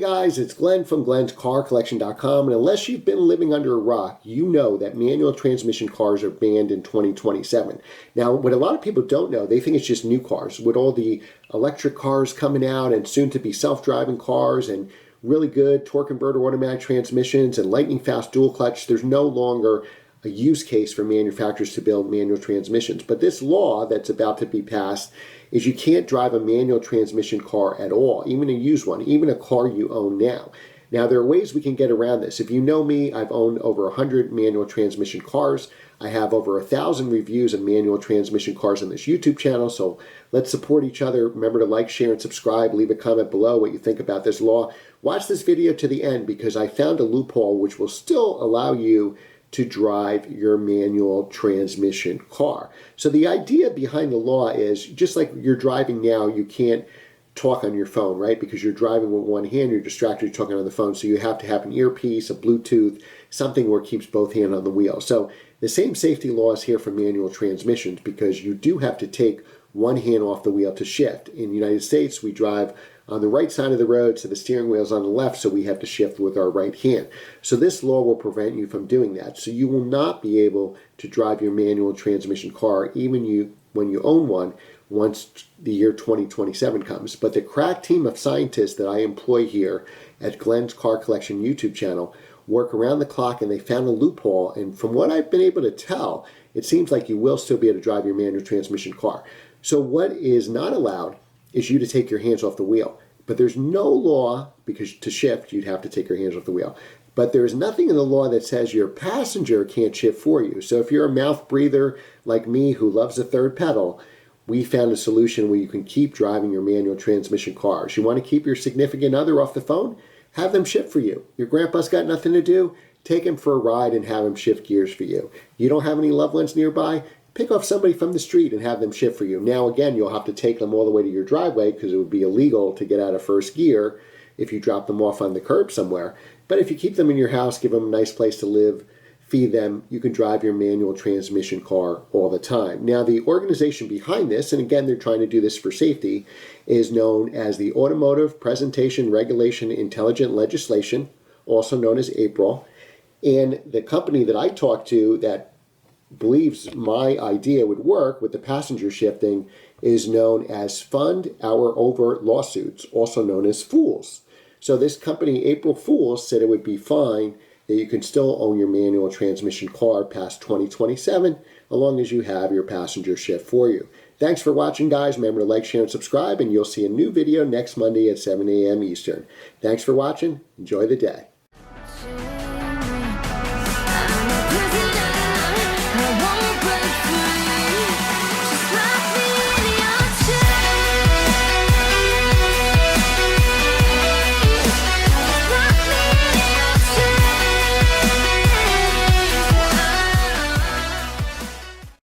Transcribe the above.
guys, it's Glenn from glenscarcollection.com, and unless you've been living under a rock, you know that manual transmission cars are banned in 2027. Now, what a lot of people don't know, they think it's just new cars. With all the electric cars coming out and soon to be self-driving cars and really good torque converter automatic transmissions and lightning fast dual clutch, there's no longer a use case for manufacturers to build manual transmissions. But this law that's about to be passed is you can't drive a manual transmission car at all, even a used one, even a car you own now. Now, there are ways we can get around this. If you know me, I've owned over 100 manual transmission cars. I have over 1,000 reviews of manual transmission cars on this YouTube channel, so let's support each other. Remember to like, share, and subscribe. Leave a comment below what you think about this law. Watch this video to the end because I found a loophole which will still allow you to drive your manual transmission car. So the idea behind the law is, just like you're driving now, you can't talk on your phone, right? Because you're driving with one hand, you're distracted, you're talking on the phone, so you have to have an earpiece, a Bluetooth, something where it keeps both hands on the wheel. So the same safety law is here for manual transmissions because you do have to take one hand off the wheel to shift. In the United States, we drive on the right side of the road, so the steering wheel is on the left, so we have to shift with our right hand. So this law will prevent you from doing that. So you will not be able to drive your manual transmission car, even when you own one, once the year 2027 comes. But the crack team of scientists that I employ here at Glenn's Car Collection YouTube channel work around the clock, and they found a loophole. And from what I've been able to tell, it seems like you will still be able to drive your manual transmission car. So what is not allowed is you to take your hands off the wheel. But there's no law, because to shift, you'd have to take your hands off the wheel. But there's nothing in the law that says your passenger can't shift for you. So if you're a mouth breather like me who loves a third pedal, we found a solution where you can keep driving your manual transmission cars. You want to keep your significant other off the phone? Have them shift for you. Your grandpa's got nothing to do? Take him for a ride and have him shift gears for you. You don't have any loved ones nearby? Pick off somebody from the street and have them shift for you. Now, again, you'll have to take them all the way to your driveway because it would be illegal to get out of first gear if you drop them off on the curb somewhere. But if you keep them in your house, give them a nice place to live, feed them, you can drive your manual transmission car all the time. Now, the organization behind this, and again, they're trying to do this for safety, is known as the Automotive Presentation Regulation Intelligent Legislation, also known as APRIL. And the company that I talked to that believes my idea would work with the passenger shifting is known as Fund Our Overt Lawsuits, also known as Fools. So this company, April Fools, said it would be fine that you can still own your manual transmission car past 2027 as long as you have your passenger shift for you. Thanks for watching, guys. Remember to like, share, and subscribe, and you'll see a new video next Monday at 7 a.m. Eastern. Thanks for watching. Enjoy the day.